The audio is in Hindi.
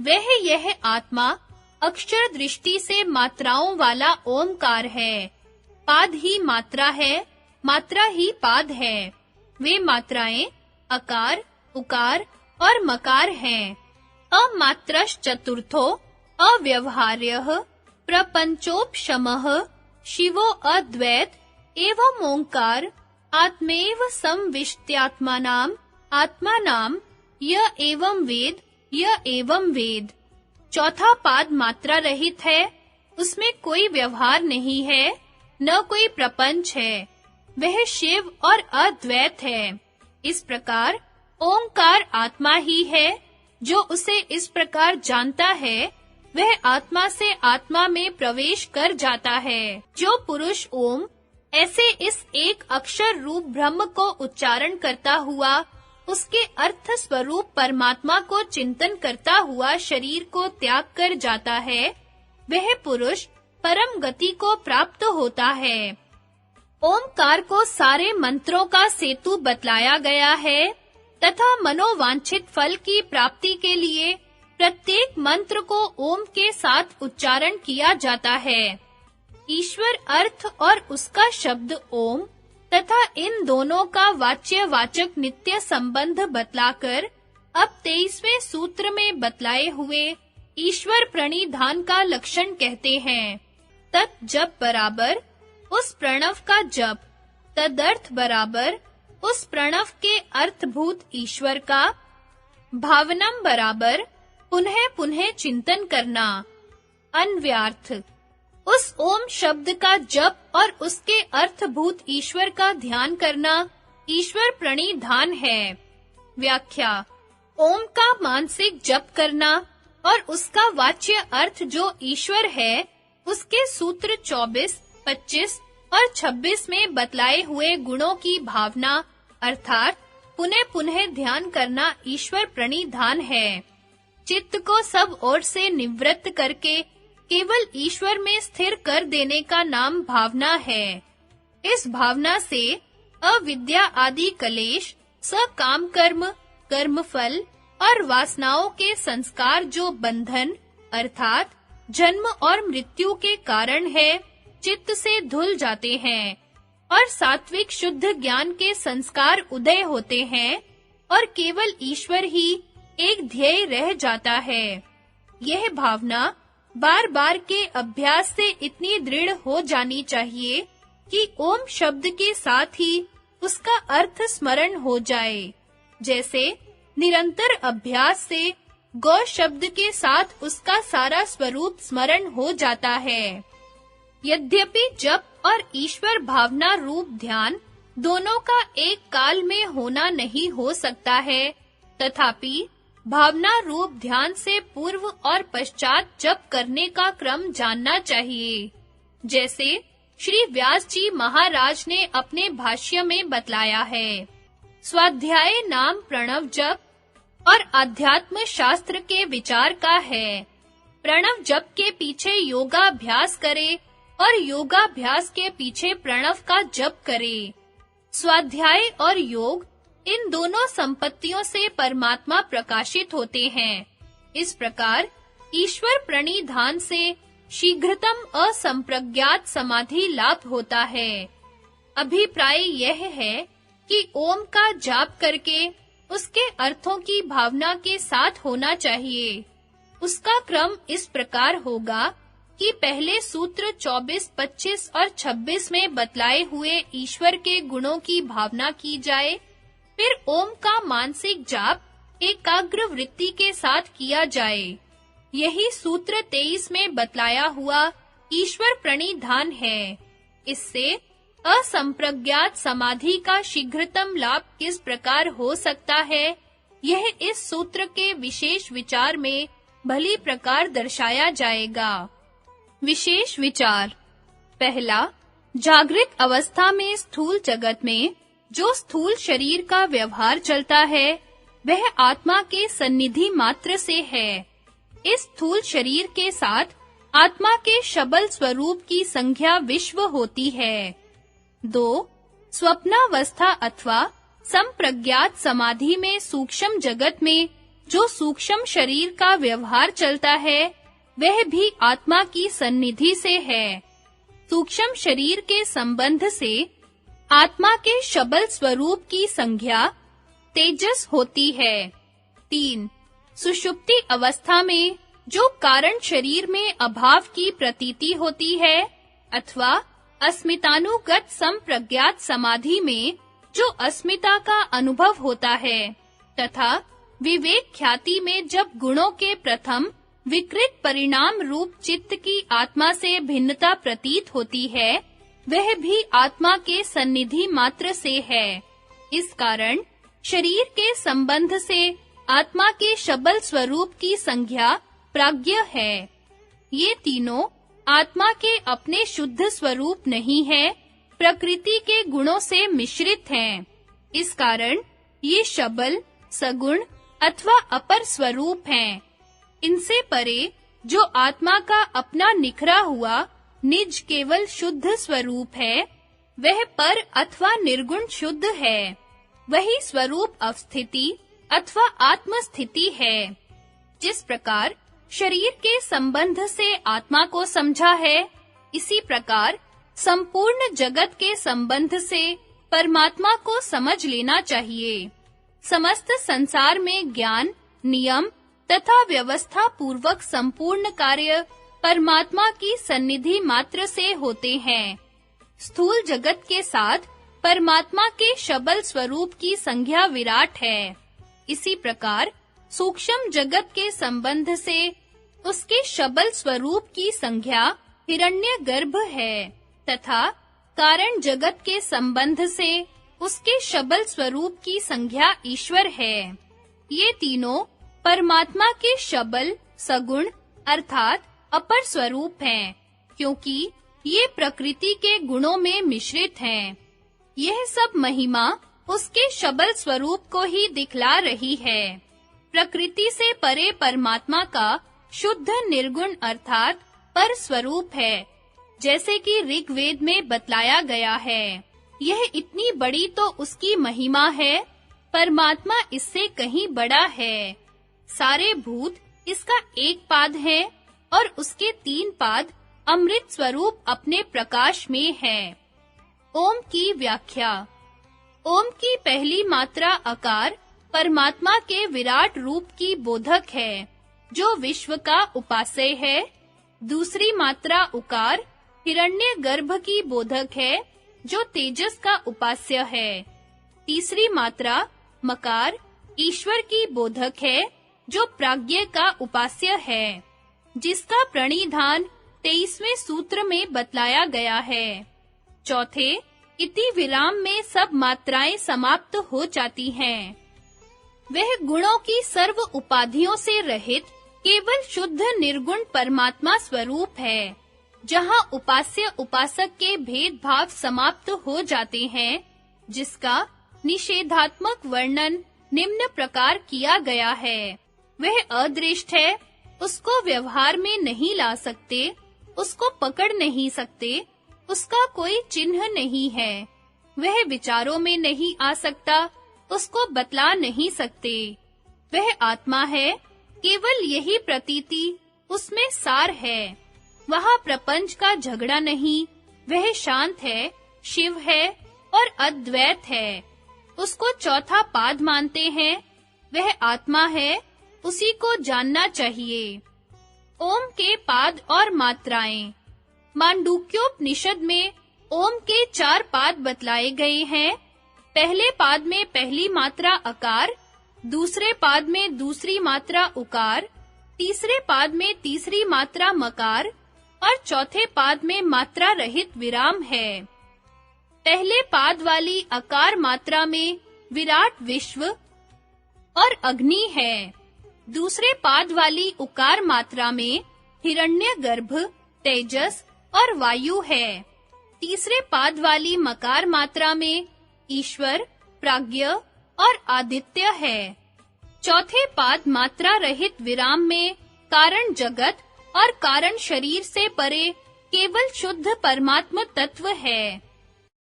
वह यह आत्मा अक्षर दृष्टि से मात्राओं वाला ओमकार है। पाद ही मात्रा है, मात्रा ही पाद है। वे मात्राएं अकार, उकार और मकार हैं। अमात्रश्च चतुर्थो अव्यवहार्यः प्रपंचोपशमः शिवो अद्वैत एवं ओंकार आत्मेव संविष्टयात्मानां आत्मानां य एवं वेद। चौथा पाद मात्रा रहित है, उसमें कोई व्यवहार नहीं है, न कोई प्रपंच है, वह शिव और अद्वैत है। इस प्रकार ओंकार आत्मा ही है। जो उसे इस प्रकार जानता है, वह आत्मा से आत्मा में प्रवेश कर जाता है। जो पुरुष ओम ऐसे इस एक अक्षर रूप ब्रह्म को उच्चारण करता हुआ उसके अर्थ स्वरूप परमात्मा को चिंतन करता हुआ शरीर को त्याग कर जाता है, वह पुरुष परम गति को प्राप्त होता है। ओमकार को सारे मंत्रों का सेतु बतलाया गया है तथा मनोवांछित फल की प्राप्ति के लिए प्रत्येक मंत्र को ओम के साथ उच्चारण किया जाता है। ईश्वर अर्थ और उसका शब्द ओम तथा इन दोनों का वाच्य वाचक नित्य संबंध बतलाकर अब 23वें सूत्र में बतलाए हुए ईश्वर प्रणिधान का लक्षण कहते हैं। तत् जप बराबर उस प्रणव का जप, तदर्थ बराबर उस प्रणव के अर्थभूत ईश्वर का, भावनम बराबर पुनः पुनः चिंतन करना, अन्व्यार्थ उस ओम शब्द का जप और उसके अर्थभूत ईश्वर का ध्यान करना ईश्वर प्रणिधान है। व्याख्या ओम का मानसिक जप करना और उसका वाच्य अर्थ जो ईश्वर है, उसके सूत्र 24, 25 और 26 में बतलाए हुए गुणों की भावना अर्थात पुनः पुनः ध्यान करना ईश्वर प्रणिधान है। चित्त को सब ओर से निवृत्त करके केवल ईश्वर में स्थिर कर देने का नाम भावना है। इस भावना से अविद्या आदि कलेश, सकाम कर्म, कर्मफल और वासनाओं के संस्कार जो बंधन अर्थात जन्म और मृत्यु के कारण है, चित्त से धुल जाते हैं और सात्विक शुद्ध ज्ञान के संस्कार उदय होते हैं और केवल ईश्वर ही एक ध्येय रह जाता है। यह भावना बार-बार के अभ्यास से इतनी दृढ़ हो जानी चाहिए कि ओम शब्द के साथ ही उसका अर्थ स्मरण हो जाए। जैसे निरंतर अभ्यास से गौ शब्द के साथ उसका सारा स्वरूप स्मरण हो जाता है। यद्यपि जप और ईश्वर भावना रूप ध्यान दोनों का एक काल में होना नहीं हो सकता है, तथापि भावना रूप ध्यान से पूर्व और पश्चात जप करने का क्रम जानना चाहिए। जैसे श्री व्यास जी महाराज ने अपने भाष्य में बतलाया है। स्वाध्याय नाम प्रणव जप और अध्यात्म शास्त्र के विचार का है। प्रणव जप के पीछे योगाभ्यास करे और योगाभ्यास के पीछे प्रणव का जप करे। स्वाध्याय और योग इन दोनों संपत्तियों से परमात्मा प्रकाशित होते हैं। इस प्रकार ईश्वर प्रणिधान से शीघ्रतम असंप्रज्ञात समाधि लाभ होता है। अभिप्राय यह है कि ओम का जाप करके उसके अर्थों की भावना के साथ होना चाहिए। उसका क्रम इस प्रकार होगा कि पहले सूत्र 24, 25 और 26 में बतलाए हुए ईश्वर के गुणों की भावना की जाए, फिर ओम का मानसिक जाप एकाग्र वृत्ति के साथ किया जाए। यही सूत्र 23 में बतलाया हुआ ईश्वर प्रणिधान है। इससे असंप्रज्ञात समाधि का शीघ्रतम लाभ किस प्रकार हो सकता है, यह इस सूत्र के विशेष विचार में भली प्रकार दर्शाया जाएगा। विशेष विचार पहला, जागृत अवस्था में स्थूल जगत में जो स्थूल शरीर का व्यवहार चलता है, वह आत्मा के सन्निधि मात्र से है। इस स्थूल शरीर के साथ आत्मा के शबल स्वरूप की संज्ञा विश्व होती है। 2. स्वप्नावस्था अथवा संप्रज्ञात समाधि में सूक्ष्म जगत में जो सूक्ष्म शरीर का व्यवहार चलता है वह भी आत्मा की सन्निधि से है। सूक्ष्म शरीर के संबंध से आत्मा के शबल स्वरूप की संज्ञा तेजस होती है। 3. सुषुप्ति अवस्था में जो कारण शरीर में अभाव की प्रतीति होती है अथवा अस्मितानुगत संप्रज्ञात समाधि में जो अस्मिता का अनुभव होता है तथा विवेक ख्याति में जब गुणों के प्रथम विकृत परिणाम रूप चित्त की आत्मा से भिन्नता प्रतीत होती है वह भी आत्मा के सन्निधि मात्र से है। इस कारण शरीर के संबंध से आत्मा के शबल स्वरूप की संज्ञा प्राज्ञ है। ये तीनों आत्मा के अपने शुद्ध स्वरूप नहीं है, प्रकृति के गुणों से मिश्रित हैं। इस कारण ये शबल, सगुण अथवा अपर स्वरूप हैं। इनसे परे जो आत्मा का अपना निखरा हुआ निज केवल शुद्ध स्वरूप है, वह पर अथवा निर्गुण शुद्ध है। वही स्वरूप अवस्थिति अथवा आत्मस्थिति है। जिस प्रकार शरीर के संबंध से आत्मा को समझा है, इसी प्रकार संपूर्ण जगत के संबंध से परमात्मा को समझ लेना चाहिए। समस्त संसार में ज्ञान, नियम तथा व्यवस्था पूर्वक संपूर्ण कार्य परमात्मा की सन्निधि मात्र से होते हैं। स्थूल जगत के साथ परमात्मा के शबल स्वरूप की संज्ञा विराट है। इसी प्रकार सूक्ष्म जगत के संबंध से उसके शबल स्वरूप की संज्ञा हिरण्यगर्भ है तथा कारण जगत के संबंध से उसके शबल स्वरूप की संज्ञा ईश्वर है। ये तीनों परमात्मा के शबल, सगुण अर्थात अपर स्वरूप हैं, क्योंकि ये प्रकृति के गुणों में मिश्रित हैं। यह सब महिमा उसके शबल स्वरूप को ही दिखला रही है। प्रकृति से परे परमात्मा का शुद्ध निर्गुण अर्थात पर स्वरूप है, जैसे कि ऋग्वेद में बतलाया गया है। यह इतनी बड़ी तो उसकी महिमा है, परमात्मा इससे कहीं बड़ा है। सारे भूत इसका एक पाद है और उसके 3 पाद अमृत स्वरूप अपने प्रकाश में है। ओम की व्याख्या। ओम की पहली मात्रा अकार परमात्मा के विराट रूप की बोधक है, जो विश्व का उपास्य है। दूसरी मात्रा उकार हिरण्यगर्भ की बोधक है, जो तेजस का उपास्य है। तीसरी मात्रा मकार ईश्वर की बोधक है, जो प्राज्ञ का उपास्य है, जिसका प्रणिधान 23वें सूत्र में बतलाया गया है। चौथे इति विराम में सब मात्राएं समाप्त हो जाती हैं। वह गुणों की सर्व उपाधियों से रहित केवल शुद्ध निर्गुण परमात्मा स्वरूप है, जहां उपास्य उपासक के भेदभाव समाप्त हो जाते हैं, जिसका निषेधात्मक वर्णन निम्न प्रकार किया गया है। वह अदृष्ट है, उसको व्यवहार में नहीं ला सकते, उसको पकड़ नहीं सकते, उसका कोई चिन्ह नहीं है। वह विचारों में नहीं आ सकता, उसको बतला नहीं सकते। वह आत्मा है, केवल यही प्रतीति उसमें सार है। वहाँ प्रपंच का झगड़ा नहीं, वह शांत है, शिव है और अद्वैत है। उसको चौथा पाद मानते हैं, वह आत्मा है, उसी को जानना चाहिए। ओम के पाद और मात्राएं। मांडूक्योपनिषद में ओम के 4 पाद बतलाए गए हैं। पहले पाद में पहली मात्रा अकार, दूसरे पाद में दूसरी मात्रा उकार, तीसरे पाद में तीसरी मात्रा मकार और चौथे पाद में मात्रा रहित विराम है। पहले पाद वाली अकार मात्रा में विराट विश्व और अग्नि है। दूसरे पाद वाली उकार मात्रा में हिरण्यगर्भ, तेजस और वायु है। तीसरे पाद वाली मकार मात्रा में ईश्वर, प्राज्ञ और आदित्य है। चौथे पाद मात्रा रहित विराम में कारण जगत और कारण शरीर से परे केवल शुद्ध परमात्म तत्व है।